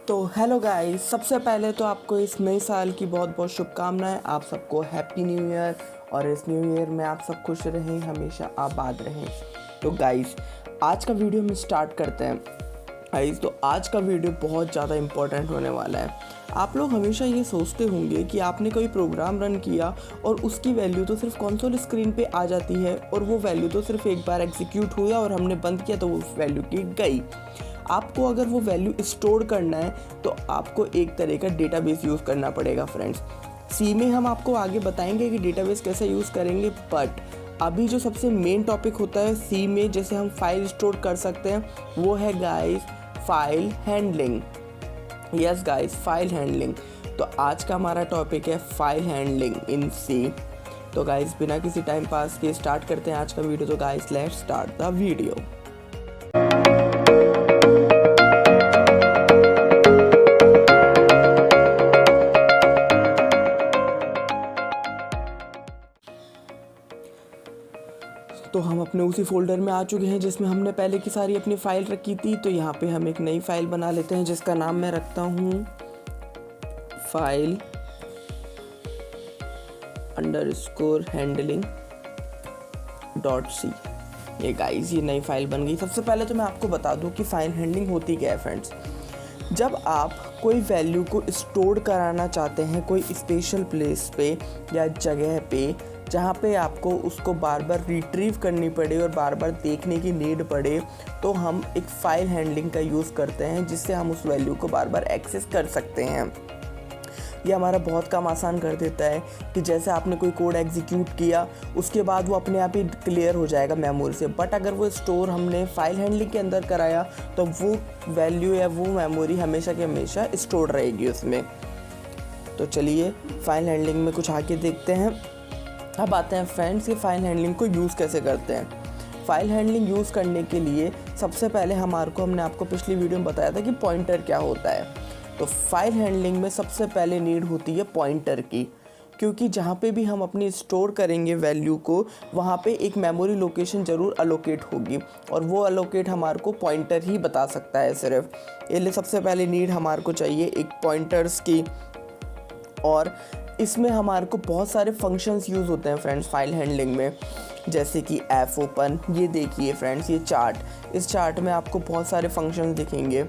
तो hello guys, सबसे पहले तो आपको इस नए साल की बहुत बहुत शुभकामनाएं। आप सबको हैप्पी न्यू ईयर। और इस न्यू ईयर में आप सब खुश रहें, हमेशा आबाद रहें। तो गाइस, आज का वीडियो हम स्टार्ट करते हैं। गाइस, तो आज का वीडियो बहुत ज़्यादा इम्पोर्टेंट होने वाला है। आप लोग हमेशा ये सोचते होंगे कि आपने कोई प्रोग्राम रन किया और उसकी वैल्यू तो सिर्फ कंसोल स्क्रीन पे आ जाती है, और वो वैल्यू तो सिर्फ एक बार एग्जीक्यूट हुआ और हमने बंद किया तो वो वैल्यू की गई। आपको अगर वो वैल्यू स्टोर करना है तो आपको एक तरह का डेटाबेस यूज़ करना पड़ेगा फ्रेंड्स। सी में हम आपको आगे बताएंगे कि डेटाबेस कैसे यूज़ करेंगे, बट अभी जो सबसे मेन टॉपिक होता है सी में जैसे हम फाइल स्टोर कर सकते हैं, वो है guys file handling. Yes guys, file handling. तो आज का हमारा टॉपिक है फाइल हैंडलिंग इन सी। तो गाइस, बिना किसी टाइम पास के स्टार्ट करते हैं आज का वीडियो। तो guys, let's start the video. तो हम अपने उसी फोल्डर में आ चुके हैं जिसमें हमने पहले की सारी अपनी फ़ाइल रखी थी। तो यहाँ पे हम एक नई फ़ाइल बना लेते हैं जिसका नाम मैं रखता हूँ फाइल _handling.c। ये गाइस, ये नई फाइल बन गई। सबसे पहले तो मैं आपको बता दूँ कि फ़ाइल हैंडलिंग होती क्या है फ्रेंड्स। जब आप कोई वैल्यू को स्टोर कराना चाहते हैं कोई स्पेशल प्लेस पे या जगह पे, जहाँ पे आपको उसको बार बार रिट्रीव करनी पड़े और बार बार देखने की नीड पड़े, तो हम एक फ़ाइल हैंडलिंग का यूज़ करते हैं जिससे हम उस वैल्यू को बार बार एक्सेस कर सकते हैं। ये हमारा बहुत काम आसान कर देता है कि जैसे आपने कोई कोड एग्जीक्यूट किया, उसके बाद वो अपने आप ही क्लियर हो जाएगा मेमोरी से। बट अगर वो स्टोर हमने फाइल हैंडलिंग के अंदर कराया तो वो वैल्यू या वो मेमोरी हमेशा के हमेशा स्टोर रहेगी उसमें। तो चलिए फाइल हैंडलिंग में कुछ आगे देखते हैं। अब आते हैं फ्रेंड्स कि फ़ाइल हैंडलिंग को यूज़ कैसे करते हैं। फ़ाइल हैंडलिंग यूज़ करने के लिए सबसे पहले हमने आपको पिछली वीडियो में बताया था कि पॉइंटर क्या होता है। तो फाइल हैंडलिंग में सबसे पहले नीड होती है पॉइंटर की, क्योंकि जहाँ पे भी हम अपनी स्टोर करेंगे वैल्यू को, वहाँ पे एक मेमोरी लोकेशन ज़रूर अलोकेट होगी, और वो अलोकेट हमारे को पॉइंटर ही बता सकता है सिर्फ। इसलिए सबसे पहले नीड हमारे को चाहिए एक पॉइंटर्स की। और इसमें हमारे को बहुत सारे फंक्शंस यूज़ होते हैं फ्रेंड्स फाइल हैंडलिंग में, जैसे कि एफ ओपन। ये देखिए फ्रेंड्स, ये चार्ट, इस चार्ट में आपको बहुत सारे फंक्शंस दिखेंगे।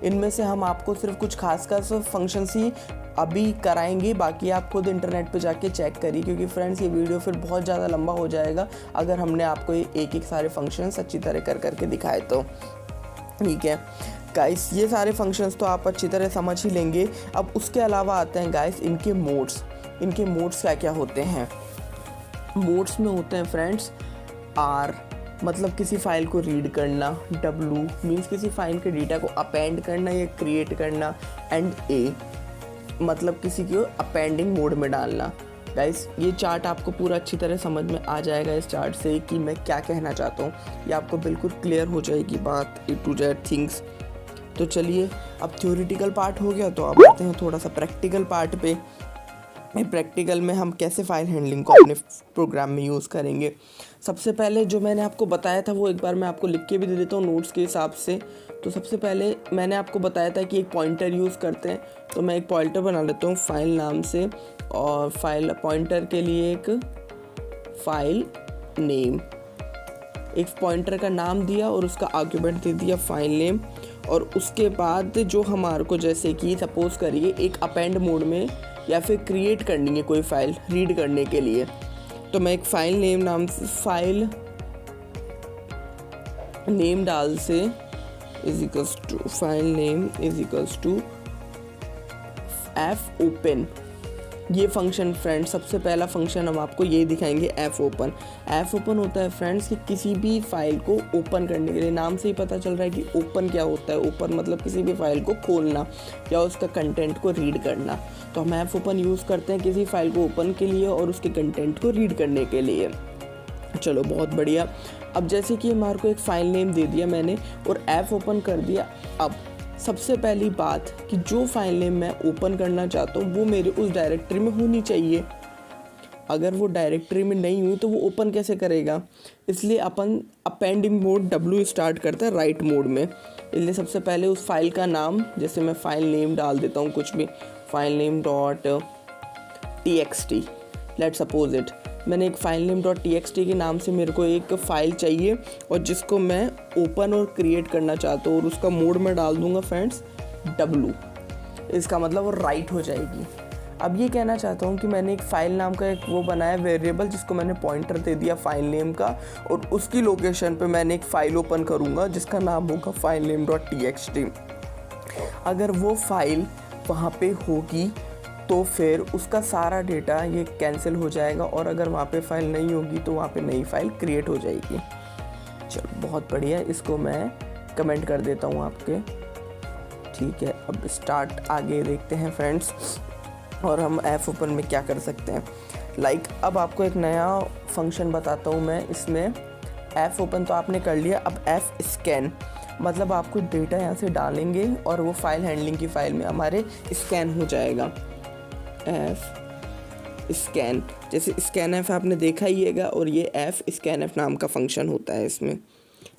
इनमें से हम आपको सिर्फ कुछ खास फंक्शंस ही अभी कराएंगे, बाकी आप खुद इंटरनेट पे जाके चेक करिए, क्योंकि फ्रेंड्स ये वीडियो फिर बहुत ज़्यादा लंबा हो जाएगा अगर हमने आपको एक एक सारे फंक्शंस अच्छी तरह करके दिखाए तो। ठीक है गाइस, ये सारे फंक्शंस तो आप अच्छी तरह समझ ही लेंगे। अब उसके अलावा आते हैं गाइस इनके मोड्स। इनके मोड्स क्या क्या होते हैं। मोड्स में होते हैं फ्रेंड्स आर मतलब किसी फाइल को रीड करना, डब्ल्यू मीन्स किसी फाइल के डेटा को अपेंड करना या क्रिएट करना, एंड ए मतलब किसी को अपेंडिंग मोड में डालना। गाइस, ये चार्ट आपको पूरा अच्छी तरह समझ में आ जाएगा इस चार्ट से कि मैं क्या कहना चाहता हूँ। ये आपको बिल्कुल क्लियर हो जाएगी बात, ए टू जेड थिंग्स। तो चलिए, अब थ्योरेटिकल पार्ट हो गया, तो अब आते हैं थोड़ा सा प्रैक्टिकल पार्ट पे। प्रैक्टिकल में हम कैसे फ़ाइल हैंडलिंग को अपने प्रोग्राम में यूज़ करेंगे। सबसे पहले जो मैंने आपको बताया था वो एक बार मैं आपको लिख के भी दे देता हूँ नोट्स के हिसाब से। तो सबसे पहले मैंने आपको बताया था कि एक पॉइंटर यूज़ करते हैं, तो मैं एक पॉइंटर बना लेता हूँ फाइल नाम से, और फाइल पॉइंटर के लिए एक फाइल नेम, एक पॉइंटर का नाम दिया और उसका आर्गुमेंट दे दिया फाइल नेम। और उसके बाद जो हमारे को, जैसे कि सपोज़ करिए एक अपेंड मोड में या फिर क्रिएट करनी है कोई फाइल रीड करने के लिए, तो मैं एक फाइल नेम नाम से फाइल नेम डाल से is equals to file name is equals to F open. ये फंक्शन फ्रेंड्स, सबसे पहला फंक्शन हम आपको ये दिखाएंगे, एफ ओपन। एफ ओपन होता है फ्रेंड्स कि किसी भी फाइल को ओपन करने के लिए, नाम से ही पता चल रहा है कि ओपन क्या होता है। ओपन मतलब किसी भी फाइल को खोलना या उसका कंटेंट को रीड करना। तो हम एफ ओपन यूज़ करते हैं किसी फाइल को ओपन के लिए और उसके कंटेंट को रीड करने के लिए। चलो, बहुत बढ़िया। अब जैसे कि हमारे को एक फ़ाइल नेम दे दिया मैंने और एफ ओपन कर दिया। अब सबसे पहली बात कि जो फाइल नेम मैं ओपन करना चाहता हूँ वो मेरे उस डायरेक्टरी में होनी चाहिए। अगर वो डायरेक्टरी में नहीं हुई तो वो ओपन कैसे करेगा, इसलिए अपन अपेंडिंग मोड W स्टार्ट करता है राइट मोड में। इसलिए सबसे पहले उस फाइल का नाम, जैसे मैं फाइल नेम डाल देता हूँ कुछ भी, file name dot txt, let suppose it. मैंने एक फाइल नेम डॉट txt के नाम से मेरे को एक फ़ाइल चाहिए और जिसको मैं ओपन और क्रिएट करना चाहता हूँ, और उसका मोड में डाल दूँगा फ्रेंड्स W। इसका मतलब वो राइट हो जाएगी। अब ये कहना चाहता हूँ कि मैंने एक फ़ाइल नाम का एक वो बनाया वेरिएबल, जिसको मैंने पॉइंटर दे दिया फाइल नेम का, और उसकी लोकेशन पे मैंने एक फ़ाइल ओपन करूँगा जिसका नाम होगा फाइल नेम डॉट txt। अगर वो फाइल वहाँ पे होगी तो फिर उसका सारा डेटा ये कैंसिल हो जाएगा, और अगर वहाँ पे फाइल नहीं होगी तो वहाँ पे नई फाइल क्रिएट हो जाएगी। चलो बहुत बढ़िया, इसको मैं कमेंट कर देता हूँ आपके। ठीक है, अब स्टार्ट आगे देखते हैं फ्रेंड्स, और हम ऐप ओपन में क्या कर सकते हैं। अब आपको एक नया फंक्शन बताता हूँ मैं। इसमें ऐप ओपन तो आपने कर लिया, अब ऐप स्कैन, मतलब आपको डेटा यहाँ से डालेंगे और वो फाइल हैंडलिंग की फ़ाइल में हमारे स्कैन हो जाएगा। ऐप स्कैन, जैसे स्कैन एफ आपने देखा ही हैगा, और ये ऐप स्कैन एफ नाम का फंक्शन होता है इसमें।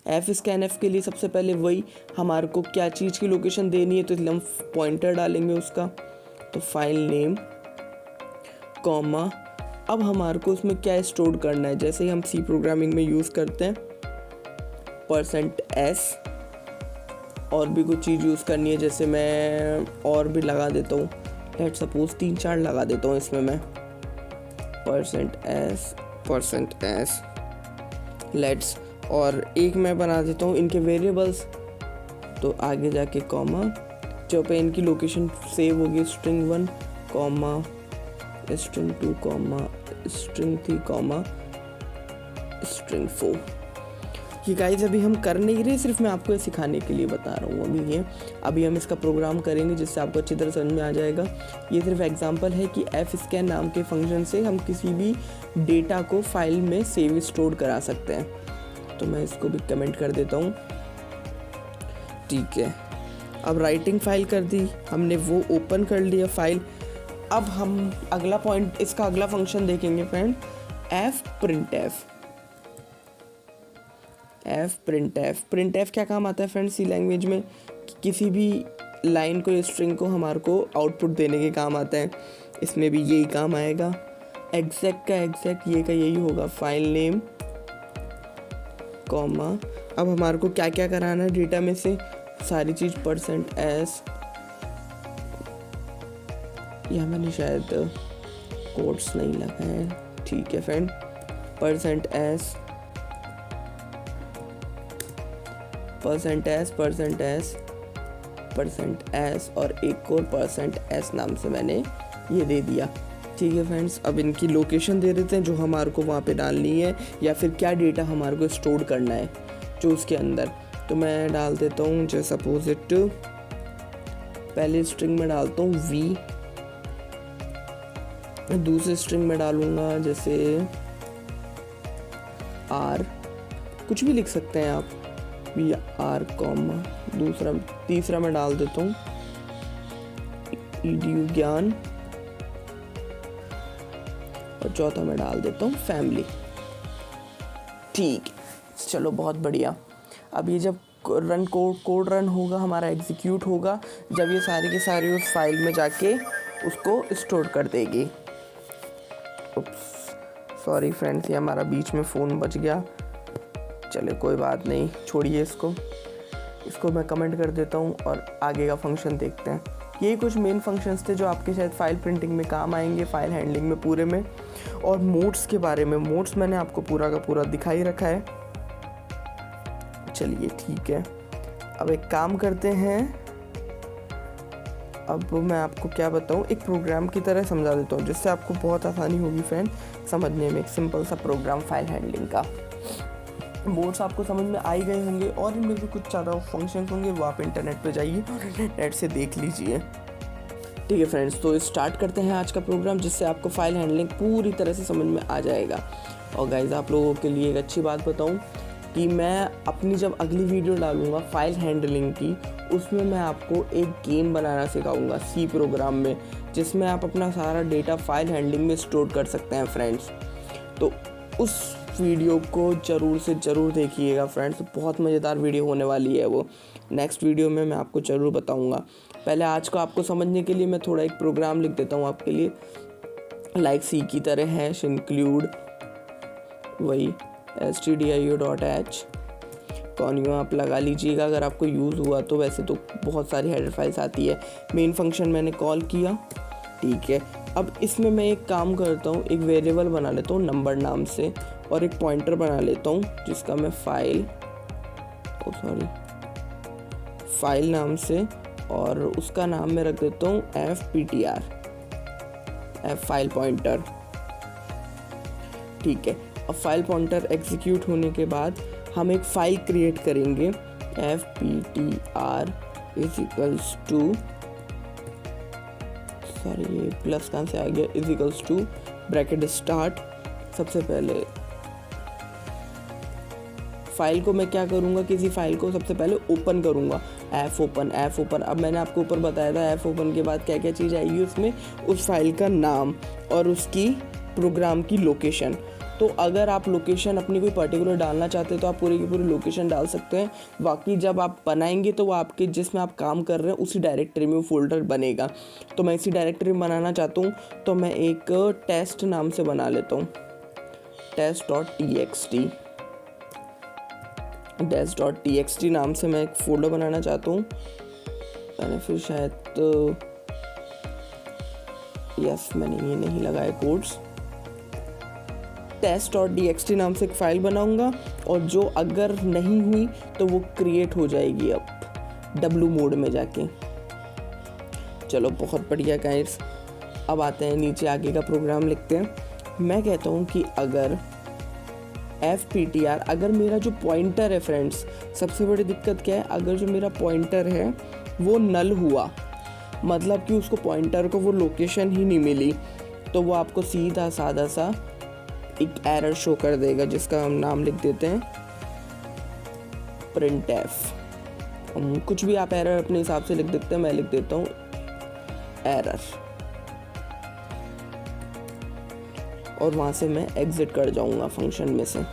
ऐप स्कैन एफ के लिए सबसे पहले वही हमारे को क्या चीज़ की लोकेशन देनी है, तो इसलिए हम पॉइंटर डालेंगे उसका, तो फाइल नेम कॉमा। अब हमारे को उसमें क्या स्टोर करना है, जैसे ही हम सी प्रोग्रामिंग में यूज़ करते हैं %s, और भी कुछ चीज़ यूज़ करनी है, जैसे मैं और भी लगा देता हूँ, लेट सपोज 3-4 लगा देता हूँ इसमें मैं, %s लेट्स, और एक मैं बना देता हूँ इनके वेरिएबल्स, तो आगे जाके कॉमा, जो पे इनकी लोकेशन सेव होगी string 1 comma string 2 comma string 3 comma string 4। ये गाइस अभी हम कर नहीं रहे, सिर्फ मैं आपको सिखाने के लिए बता रहा हूँ। अभी हम इसका प्रोग्राम करेंगे जिससे आपको अच्छी तरह समझ में आ जाएगा। ये सिर्फ एग्जांपल है कि ऐप स्कैन नाम के फंक्शन से हम किसी भी डेटा को फाइल में सेव स्टोर करा सकते हैं। तो मैं इसको भी कमेंट कर देता हूँ। ठीक है, अब राइटिंग फाइल कर दी हमने, वो ओपन कर लिया फाइल। अब हम अगला पॉइंट, इसका अगला फंक्शन देखेंगे फ्रेंड, प्रिंट एफ क्या काम आता है फ्रेंड सी लैंग्वेज में, किसी भी लाइन को, स्ट्रिंग को हमारे को आउटपुट देने के काम आता है। इसमें भी यही काम आएगा। एग्जैक्ट ये का यही होगा, फाइल नेम कॉमा। अब हमारे को क्या क्या कराना है डेटा में से, सारी चीज़ %s, यहाँ मैंने शायद कोड्स नहीं लगाए। ठीक है फ्रेंड, %s और एक और %s नाम से मैंने ये दे दिया। ठीक है फ्रेंड्स, अब इनकी लोकेशन दे देते हैं जो हमारे को वहाँ पे डालनी है, या फिर क्या डेटा हमारे को स्टोर करना है जो उसके अंदर। तो मैं डाल देता हूँ, जैसे सपोज इट, पहले स्ट्रिंग में डालता हूँ v, दूसरे स्ट्रिंग में डालूँगा जैसे r, कुछ भी लिख सकते हैं आप, r कॉमा, तीसरा मैं डाल देता हूँ edu ज्ञान, और चौथा मैं डाल देता हूँ फैमिली। ठीक, चलो बहुत बढ़िया। अब ये जब कोड रन होगा, हमारा एग्जीक्यूट होगा, जब ये सारी के सारी उस फाइल में जाके उसको स्टोर कर देगी। सॉरी फ्रेंड्स, ये हमारा बीच में फ़ोन बज गया, चले कोई बात नहीं, छोड़िए इसको मैं कमेंट कर देता हूँ और आगे का फंक्शन देखते हैं। यही कुछ मेन फंक्शंस थे जो आपके शायद फाइल प्रिंटिंग में काम आएंगे, फाइल हैंडलिंग में पूरे में। और मोड्स के बारे में, मोड्स मैंने आपको पूरा का पूरा दिखा ही रखा है। चलिए ठीक है, अब एक काम करते हैं, अब मैं आपको क्या बताऊँ, एक प्रोग्राम की तरह समझा देता हूँ जिससे आपको बहुत आसानी होगी फ्रेंड समझने में। एक सिंपल सा प्रोग्राम फाइल हैंडलिंग का। मोड्स आपको समझ में आ ही गए होंगे, और इनमें भी कुछ ज़्यादा फंक्शंस होंगे, वो आप इंटरनेट पे जाइए और नेट से देख लीजिए। ठीक है फ्रेंड्स, तो स्टार्ट करते हैं आज का प्रोग्राम, जिससे आपको फाइल हैंडलिंग पूरी तरह से समझ में आ जाएगा। और गाइज आप लोगों के लिए एक अच्छी बात बताऊं कि मैं अपनी जब अगली वीडियो डालूंगा फाइल हैंडलिंग की, उसमें मैं आपको एक गेम बनाना सिखाऊंगा सी प्रोग्राम में, जिसमें आप अपना सारा डेटा फाइल हैंडलिंग में स्टोर कर सकते हैं फ्रेंड्स। तो उस वीडियो को ज़रूर से ज़रूर देखिएगा फ्रेंड्स, बहुत मज़ेदार वीडियो होने वाली है वो। नेक्स्ट वीडियो में मैं आपको ज़रूर बताऊंगा। पहले आज को आपको समझने के लिए मैं थोड़ा एक प्रोग्राम लिख देता हूँ आपके लिए, लाइक सी की तरह हैश इंक्लूड वही stdio.h कॉन्यू आप लगा लीजिएगा अगर आपको यूज़ हुआ तो। वैसे तो बहुत सारी हेडर फाइल्स आती है। मेन फंक्शन मैंने कॉल किया, ठीक है। अब इसमें मैं एक काम करता हूँ, एक वेरिएबल बना लेता हूँ नंबर नाम से, और एक पॉइंटर बना लेता हूँ जिसका मैं फाइल नाम से, और उसका नाम मैं रख देता हूँ fptr, फाइल पॉइंटर, ठीक है। अब फाइल पॉइंटर एग्जीक्यूट होने के बाद हम एक फ़ाइल क्रिएट करेंगे fptr इजिकल्स टू, ये प्लस कहाँ से आ गया, इजिकल्स टू ब्रैकेट स्टार्ट। सबसे पहले फाइल को मैं क्या करूँगा, किसी फाइल को सबसे पहले ओपन करूँगा, एफ ओपन। अब मैंने आपको ऊपर बताया था एफ ओपन के बाद क्या क्या चीज़ आएगी उसमें, उस फाइल का नाम और उसकी प्रोग्राम की लोकेशन। तो अगर आप लोकेशन अपनी कोई पर्टिकुलर डालना चाहते हैं तो आप पूरी की पूरी लोकेशन डाल सकते हैं। बाकी जब आप बनाएंगे तो वो आपके जिसमें आप काम कर रहे हैं उसी डायरेक्टरी में वो फोल्डर बनेगा। तो मैं इसी डायरेक्टरी में बनाना चाहता हूँ, तो मैं एक टेस्ट नाम से बना लेता हूँ, test.txt नाम से मैं एक फोल्डर बनाना चाहता हूँ। मैंने फिर शायद मैंने ये नहीं लगाया कोड्स। test.txt नाम से एक फ़ाइल बनाऊंगा, और जो अगर नहीं हुई तो वो क्रिएट हो जाएगी अब W मोड में जाके। चलो बहुत बढ़िया गाइस। अब आते हैं नीचे, आगे का प्रोग्राम लिखते हैं। मैं कहता हूँ कि अगर fptr, अगर मेरा जो पॉइंटर है फ्रेंड्स, सबसे बड़ी दिक्कत क्या है, अगर जो मेरा पॉइंटर है वो नल हुआ, मतलब कि उसको पॉइंटर को वो लोकेशन ही नहीं मिली, तो वो आपको सीधा साधा सा एक एरर शो कर देगा जिसका हम नाम लिख देते हैं printf। कुछ भी आप एरर अपने हिसाब से लिख देते हैं, मैं लिख देता हूँ एरर, और वहाँ से मैं एग्जिट कर जाऊँगा फंक्शन में से।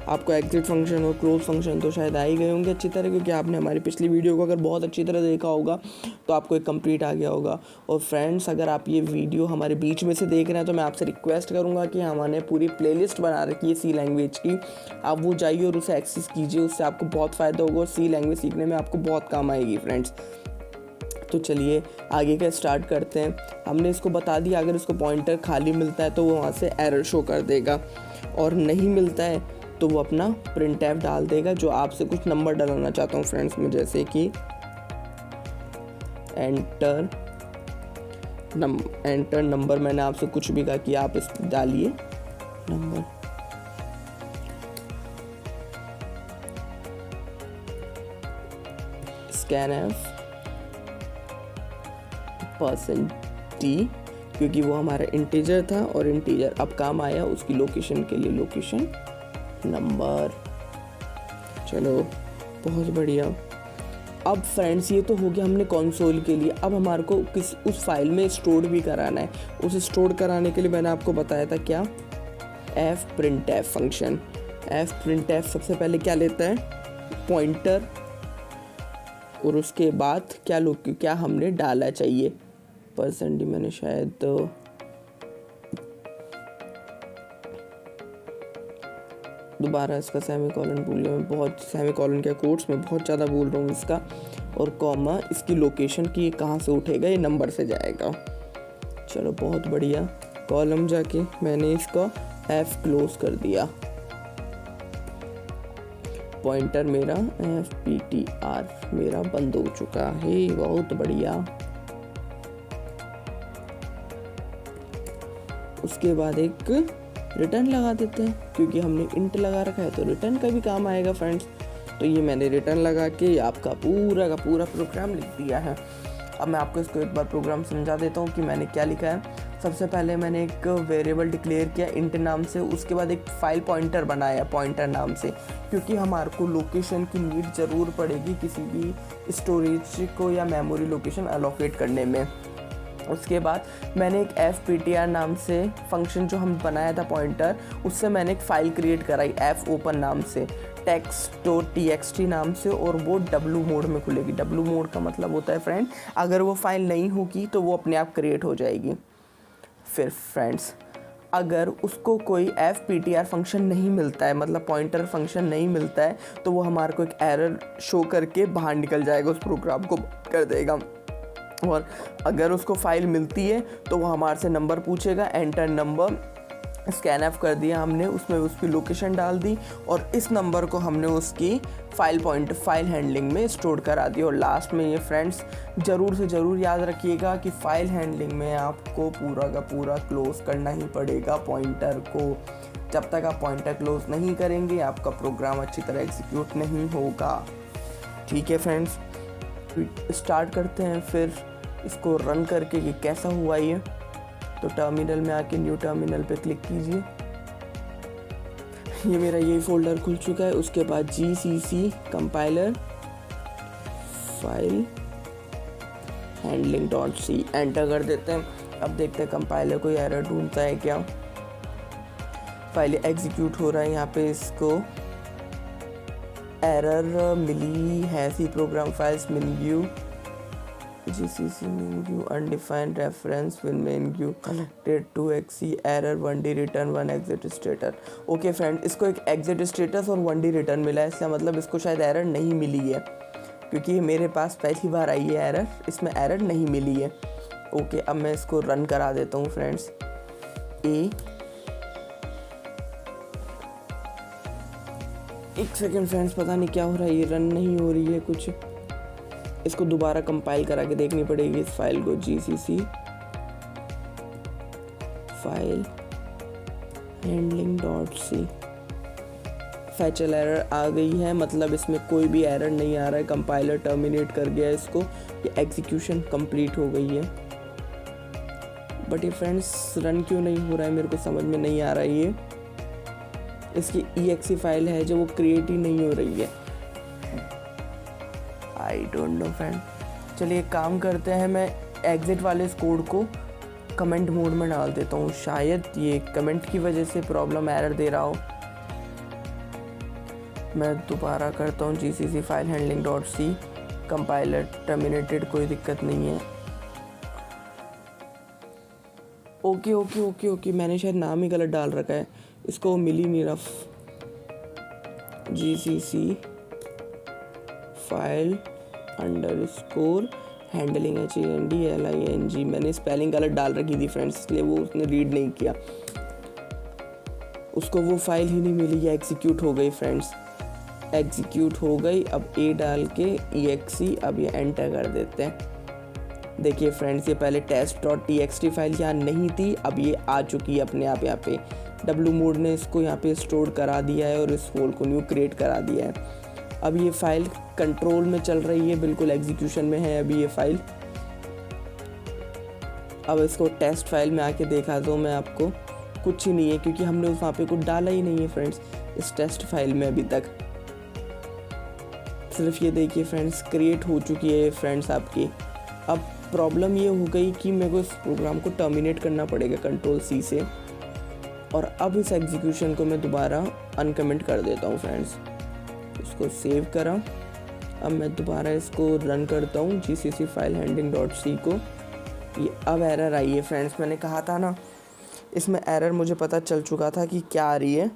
आपको एग्जिट फंक्शन और क्लोज फंक्शन तो शायद आ ही गए होंगे अच्छी तरह, क्योंकि आपने हमारी पिछली वीडियो को अगर बहुत अच्छी तरह देखा होगा तो आपको एक कंप्लीट आ गया होगा। और फ्रेंड्स, अगर आप ये वीडियो हमारे बीच में से देख रहे हैं तो मैं आपसे रिक्वेस्ट करूँगा कि हमने पूरी प्लेलिस्ट बना रखी है सी लैंग्वेज की, आप वो जाइए और उसे एक्सेस कीजिए, उससे आपको बहुत फ़ायदा होगा और सी लैंग्वेज सीखने में आपको बहुत काम आएगी फ्रेंड्स। तो चलिए आगे का स्टार्ट करते हैं। हमने इसको बता दिया, अगर इसको पॉइंटर खाली मिलता है तो वो वहाँ से एरर शो कर देगा, और नहीं मिलता है तो वो अपना printf डाल देगा। जो आपसे कुछ नंबर डलाना चाहता हूँ फ्रेंड्स में, जैसे कि एंटर नंबर, मैंने आपसे कुछ भी कहा कि आप इस डालिए नंबर। scanf %t, क्योंकि वो हमारा इंटीजर था और इंटीजर अब काम आया उसकी लोकेशन के लिए, लोकेशन नंबर। चलो बहुत बढ़िया। अब फ्रेंड्स ये तो हो गया हमने कंसोल के लिए। अब हमारे को उस फाइल में स्टोर भी कराना है। उसे स्टोर कराने के लिए मैंने आपको बताया था क्या, fprintf फंक्शन। fprintf सबसे पहले क्या लेता है, पॉइंटर, और उसके बाद क्या हमने डाला चाहिए, %d मैंने शायद दोबारा इसका सेमीकोलन भूल गया मैं, बहुत सेमीकोलन के कोट्स में बहुत ज़्यादा भूल रहा हूँ इसका, और कॉमा इसकी लोकेशन की कहाँ से उठेगा, ये नंबर से जाएगा। चलो बहुत बढ़िया। कॉलम जाके मैंने इसको f क्लोज कर दिया, पॉइंटर मेरा fptr मेरा बंद हो चुका है, बहुत बढ़िया। उसके बाद एक रिटर्न लगा देते हैं, क्योंकि हमने इंट लगा रखा है तो रिटर्न का भी काम आएगा फ्रेंड्स। तो ये मैंने रिटर्न लगा के आपका पूरा का पूरा प्रोग्राम लिख दिया है। अब मैं आपको इसको एक बार प्रोग्राम समझा देता हूँ कि मैंने क्या लिखा है। सबसे पहले मैंने एक वेरिएबल डिक्लेयर किया इंट नाम से, उसके बाद एक फाइल पॉइंटर बनाया पॉइंटर नाम से, क्योंकि हमारे को लोकेशन की नीड ज़रूर पड़ेगी किसी भी स्टोरेज को या मेमोरी लोकेशन एलोकेट करने में। उसके बाद मैंने एक fptr नाम से फंक्शन जो हम बनाया था पॉइंटर, उससे मैंने एक फ़ाइल क्रिएट कराई f ओपन नाम से, text.txt नाम से, और वो w मोड में खुलेगी। w मोड का मतलब होता है फ्रेंड, अगर वो फाइल नहीं होगी तो वो अपने आप क्रिएट हो जाएगी। फिर फ्रेंड्स, अगर उसको कोई fptr फंक्शन नहीं मिलता है, मतलब पॉइंटर फंक्शन नहीं मिलता है, तो वो हमारे को एक एरर शो करके बाहर निकल जाएगा, उस प्रोग्राम को कर देगा। और अगर उसको फाइल मिलती है तो वो हमारे से नंबर पूछेगा, एंटर नंबर, स्कैन कर दिया हमने, उसमें उसकी लोकेशन डाल दी और इस नंबर को हमने उसकी फाइल हैंडलिंग में स्टोर करा दी। और लास्ट में ये फ्रेंड्स ज़रूर से ज़रूर याद रखिएगा कि फ़ाइल हैंडलिंग में आपको पूरा का पूरा क्लोज़ करना ही पड़ेगा पॉइंटर को। जब तक आप पॉइंटर क्लोज़ नहीं करेंगे आपका प्रोग्राम अच्छी तरह एग्जीक्यूट नहीं होगा। ठीक है फ्रेंड्स, स्टार्ट करते हैं फिर इसको रन करके कि कैसा हुआ ये। तो टर्मिनल में आके न्यू टर्मिनल पे क्लिक कीजिए। ये मेरा यही फोल्डर खुल चुका है। उसके बाद GCC compiler file handling.c enter कर देते हैं। अब देखते हैं कंपाइलर कोई एरर ढूंढता है क्या। फाइल एग्जीक्यूट हो रहा है, यहाँ पे इसको एरर मिली है, C program files MinGW GCC MinGW undefined reference win MinGW connected to XC error 1D return 1 exit status. Okay friend, इसको एक एग्जिट स्टेटस और 1D रिटर्न मिला है, इसलिए मतलब इसको शायद एरर नहीं मिली है, क्योंकि मेरे पास पहली बार आई है एरर, इसमें एरर नहीं मिली है। ओके, अब मैं इसको रन करा देता हूँ फ्रेंड्स। एक सेकेंड फ्रेंड्स, पता नहीं क्या हो रहा है, ये रन नहीं हो रही है कुछ। इसको दोबारा कंपाइल करा के देखनी पड़ेगी इस फाइल को। GCC फाइल handling.c फैचल एरर आ गई है, मतलब इसमें कोई भी एरर नहीं आ रहा है, कंपाइलर टर्मिनेट कर गया है इसको, ये एग्जीक्यूशन कंप्लीट हो गई है। बट ये फ्रेंड्स रन क्यों नहीं हो रहा है मेरे को समझ में नहीं आ रहा है। ये इसकी exe फाइल है जो वो क्रिएट ही नहीं हो रही है। I don't know friend. चलिए एक काम करते हैं, मैं एग्जिट वाले इस कोड को कमेंट मोड में डाल देता हूँ, शायद ये कमेंट की वजह से प्रॉब्लम एरर दे रहा हो। मैं दोबारा करता हूँ GCC file handling.c compiler terminated, कोई दिक्कत नहीं है। ओके ओके ओके ओके, मैंने शायद नाम ही गलत डाल रखा है, इसको मिल ही नहीं रहा। GCC file underscore handling HANDLING, मैंने स्पेलिंग गलत डाल रखी थी फ्रेंड्स, इसलिए वो उसने रीड नहीं किया, उसको वो फाइल ही नहीं मिली, ये एग्जीक्यूट हो गई फ्रेंड्स, एग्जीक्यूट हो गई। अब A डाल के EXE, अब ये एंटर कर देते हैं। देखिए फ्रेंड्स, ये पहले test.txt फाइल यहाँ नहीं थी, अब ये आ चुकी है अपने आप यहाँ पे। W मोड ने इसको यहाँ पे स्टोर करा दिया है और इस फोल्ड को न्यू क्रिएट करा दिया है। अब ये फाइल कंट्रोल में चल रही है, बिल्कुल एग्जीक्यूशन में है अभी ये फाइल। अब इसको टेस्ट फाइल में आके देखा तो मैं आपको कुछ ही नहीं है, क्योंकि हमने वहाँ पे कुछ डाला ही नहीं है फ्रेंड्स इस टेस्ट फाइल में अभी तक। सिर्फ ये देखिए फ्रेंड्स, क्रिएट हो चुकी है फ्रेंड्स आपकी। अब प्रॉब्लम ये हो गई कि मेरे को इस प्रोग्राम को टर्मिनेट करना पड़ेगा Ctrl+C से, और अब इस एग्जीक्यूशन को मैं दोबारा अनकमेंट कर देता हूँ फ्रेंड्स। इसको सेव करा, अब मैं दोबारा इसको रन करता हूँ GCC फाइल handling.c को। ये अब एरर आई है फ्रेंड्स, मैंने कहा था ना इसमें एरर मुझे पता चल चुका था कि क्या आ रही है।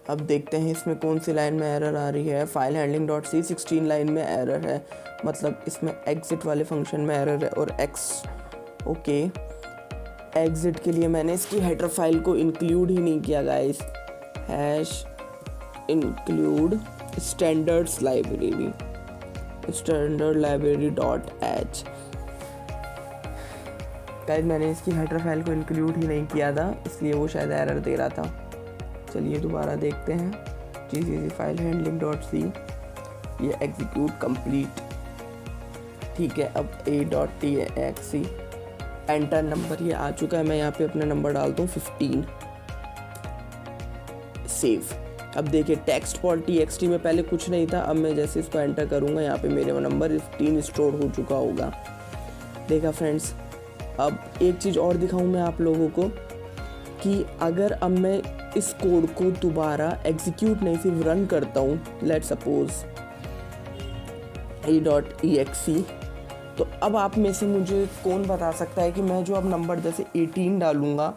अब देखते हैं इसमें कौन सी लाइन में एरर आ रही है। फाइल handling.c 16 लाइन में एरर है, मतलब इसमें एग्जिट वाले फंक्शन में एरर है। और ओके, एग्जिट के लिए मैंने इसकी हेडर फाइल को इंक्लूड ही नहीं किया guys. Hash include standards library standardlibrary.h। Guys मैंने इसकी हेडर फाइल को इंक्लूड ही नहीं किया था, इसलिए वो शायद एरर दे रहा था। चलिए दोबारा देखते हैं GCC फाइल handling.c, ये एग्जीक्यूट कंप्लीट। ठीक है, अब A.txt एंटर नंबर ये आ चुका है, मैं यहाँ पे अपना नंबर डालता हूँ 15, सेव। अब देखिए text.txt में पहले कुछ नहीं था, अब मैं जैसे इसको एंटर करूँगा यहाँ पे मेरे नंबर 15 स्टोर हो चुका होगा। देखा फ्रेंड्स। अब एक चीज़ और दिखाऊं मैं आप लोगों को कि अगर अब मैं इस कोड को दोबारा एग्जीक्यूट नहीं सिर्फ रन करता हूँ, लेट सपोज a.exe, तो अब आप में से मुझे कौन बता सकता है कि मैं जो अब नंबर जैसे 18 डालूँगा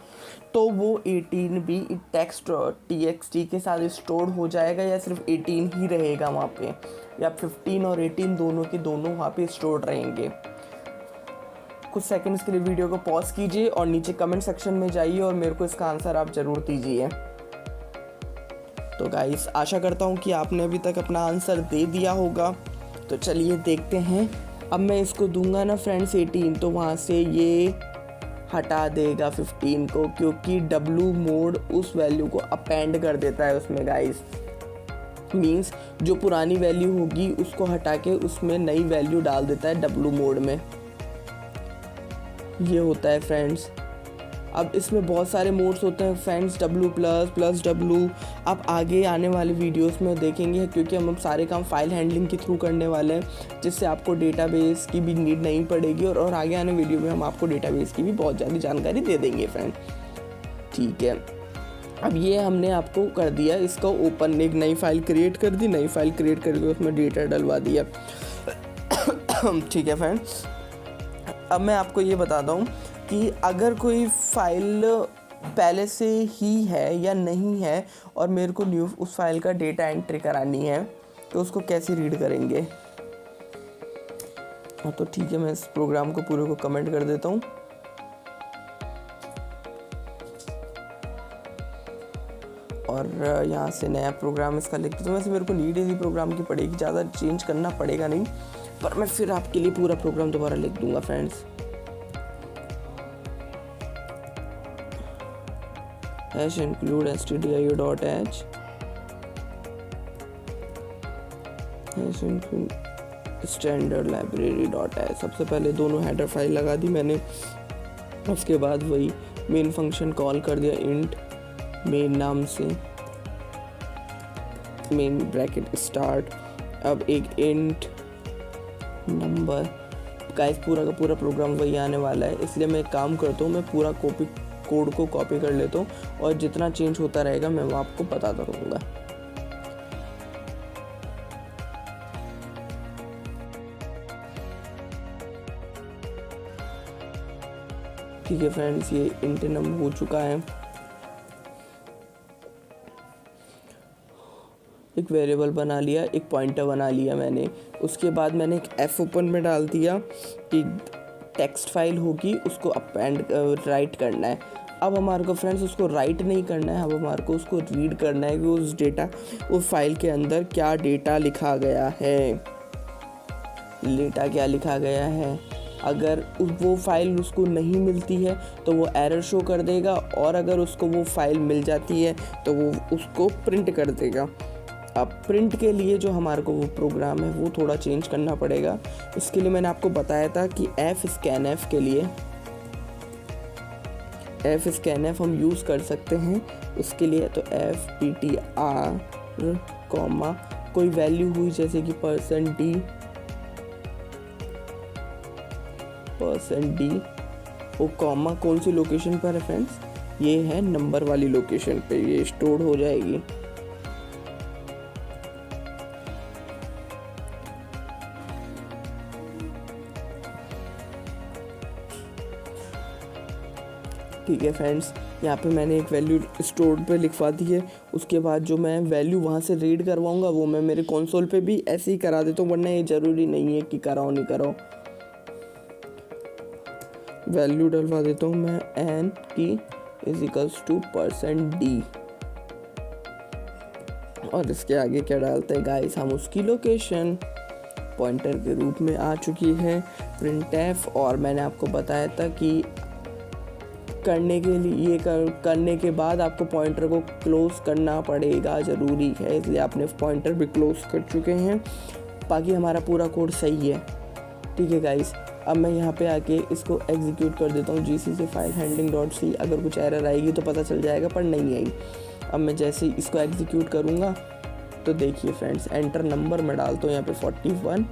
तो वो 18 भी टेक्स्ट txt के साथ स्टोर हो जाएगा या सिर्फ 18 ही रहेगा वहाँ पे, या 15 और 18 दोनों के दोनों वहाँ पे स्टोर रहेंगे। कुछ सेकंड्स के लिए वीडियो को पॉज कीजिए और नीचे कमेंट सेक्शन में जाइए और मेरे को इसका आंसर आप ज़रूर दीजिए। तो गाइस आशा करता हूँ कि आपने अभी तक अपना आंसर दे दिया होगा। तो चलिए देखते हैं। अब मैं इसको दूंगा ना फ्रेंड्स 18, तो वहाँ से ये हटा देगा 15 को, क्योंकि W मोड उस वैल्यू को अपेंड कर देता है उसमें गाइस। मीन्स जो पुरानी वैल्यू होगी उसको हटा के उसमें नई वैल्यू डाल देता है W मोड में। ये होता है फ्रेंड्स। अब इसमें बहुत सारे मोड्स होते हैं फ्रेंड्स, W++W। आप आगे आने वाले वीडियोस में देखेंगे, क्योंकि हम सारे काम फाइल हैंडलिंग के थ्रू करने वाले हैं, जिससे आपको डेटाबेस की भी नीड नहीं पड़ेगी और आगे आने वीडियो में हम आपको डेटाबेस की भी बहुत ज़्यादा जानकारी दे देंगे फ्रेंड। ठीक है, अब ये हमने आपको कर दिया, इसका ओपन, एक नई फाइल क्रिएट कर दी, नई फाइल क्रिएट करके उसमें डेटा डलवा दिया। ठीक है फ्रेंड्स, अब मैं आपको ये बताता हूँ कि अगर कोई फाइल पहले से ही है या नहीं है और मेरे को न्यू उस फाइल का डेटा एंट्री करानी है तो उसको कैसे रीड करेंगे। हाँ तो ठीक है, मैं इस प्रोग्राम को पूरे को कमेंट कर देता हूँ। और यहाँ से नया प्रोग्राम इसका लिख देता हूँ। वैसे मेरे को नीड इसी प्रोग्राम की पड़ेगी, ज़्यादा चेंज करना पड़ेगा नहीं, पर मैं फिर आपके लिए पूरा प्रोग्राम दोबारा लिख दूंगा friends. #include stdio.h standard library.h। सबसे पहले दोनों हेडर फाइल लगा दी मैंने, उसके बाद वही मेन फंक्शन कॉल कर दिया इंट मेन नाम से, मेन ब्रैकेट स्टार्ट। अब एक इंट नंबर। गाइस पूरा का पूरा प्रोग्राम वही आने वाला है, इसलिए मैं एक काम करता हूँ, मैं पूरा कोड को कॉपी कर लेता हूँ और जितना चेंज होता रहेगा मैं वो आपको बताता रहूँगा। ठीक है फ्रेंड्स, ये इंट नंबर हो चुका है। एक वेरिएबल बना लिया, एक पॉइंटर बना लिया मैंने। उसके बाद मैंने एक एफ ओपन में डाल दिया कि टेक्स्ट फाइल होगी उसको अपेंड राइट करना है। अब हमारे को फ्रेंड्स उसको राइट नहीं करना है, अब हमारे को उसको रीड करना है कि उस डेटा, उस फाइल के अंदर क्या डेटा लिखा गया है, डेटा क्या लिखा गया है। अगर वो फाइल उसको नहीं मिलती है तो वो एरर शो कर देगा, और अगर उसको वो फाइल मिल जाती है तो वो उसको प्रिंट कर देगा। अब प्रिंट के लिए जो हमारे को वो प्रोग्राम है वो थोड़ा चेंज करना पड़ेगा। इसके लिए मैंने आपको बताया था कि fscanf के लिए fscanf हम यूज़ कर सकते हैं उसके लिए। तो fptr कॉमा कोई वैल्यू हुई जैसे कि %d वो कॉमा कौन सी लोकेशन पर है फ्रेंड्स, ये है नंबर वाली लोकेशन पे ये स्टोर हो जाएगी। ठीक है फ्रेंड्स, यहाँ पे मैंने एक वैल्यू स्टोर पे लिखवा दी है। उसके बाद जो मैं वैल्यू वहाँ से रीड करवाऊँगा वो मैं मेरे कंसोल पे भी ऐसे ही करा देता हूँ, वरना ये ज़रूरी नहीं है कि कराओ नहीं कराओ। वैल्यू डलवा देता हूँ मैं n की =% d, और इसके आगे क्या डालते हैं गाइस, हम उसकी लोकेशन पॉइंटर के रूप में आ चुकी है printf। और मैंने आपको बताया था कि करने के लिए ये करने के बाद आपको पॉइंटर को क्लोज करना पड़ेगा, ज़रूरी है, इसलिए आपने पॉइंटर भी क्लोज कर चुके हैं। बाकी हमारा पूरा कोड सही है। ठीक है गाइस, अब मैं यहाँ पे आके इसको एग्जीक्यूट कर देता हूँ gcc फाइल हैंडलिंग.c। अगर कुछ एरर आएगी तो पता चल जाएगा, पर नहीं आई। अब मैं जैसे ही इसको एग्जीक्यूट करूँगा तो देखिए फ्रेंड्स, एंटर नंबर में डालता हूँ यहाँ पे 41।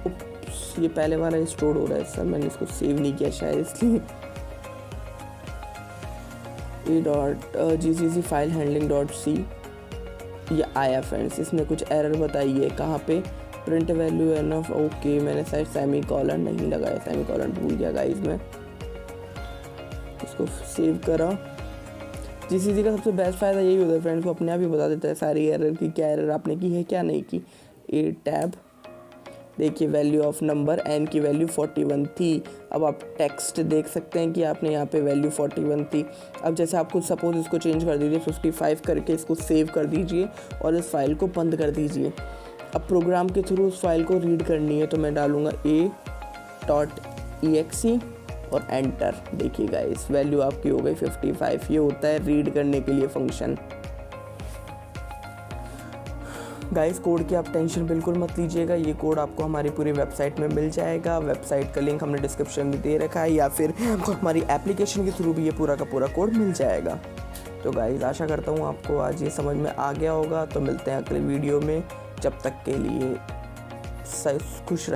उप्स, ये पहले वाला स्टोर हो रहा है सर, मैंने इसको सेव नहीं किया शायद इसलिए। gcc file handling dot C ये आया फ्रेंड्स। इसने कुछ एरर बताई है, कहाँ पे, प्रिंट वैल्यू एनफ। ओके, मैंने शायद सेमी कॉलन नहीं लगाया, सेमी कॉलन भूल गया गाइस मैं। इसको सेव करा। जीसीसी का सबसे बेस्ट फ़ायदा यही होता है फ्रेंड्स, को अपने आप ही बता देता है सारी एरर की, क्या एरर आपने की है क्या नहीं की। ए टैब देखिए, वैल्यू ऑफ नंबर एन की वैल्यू 41 थी। अब आप टेक्स्ट देख सकते हैं कि आपने यहाँ पे वैल्यू 41 थी। अब जैसे आपको सपोज इसको चेंज कर दीजिए 55 करके, इसको सेव कर दीजिए और इस फाइल को बंद कर दीजिए। अब प्रोग्राम के थ्रू उस फाइल को रीड करनी है तो मैं डालूँगा a.exe और एंटर। देखिए गाइस, वैल्यू आपकी हो गई 55। ये होता है रीड करने के लिए फंक्शन। गाइस, कोड की आप टेंशन बिल्कुल मत लीजिएगा, ये कोड आपको हमारी पूरी वेबसाइट में मिल जाएगा। वेबसाइट का लिंक हमने डिस्क्रिप्शन में दे रखा है, या फिर हमारी एप्लीकेशन के थ्रू भी ये पूरा का पूरा कोड मिल जाएगा। तो गाइस, आशा करता हूँ आपको आज ये समझ में आ गया होगा। तो मिलते हैं अगले वीडियो में, जब तक के लिए खुश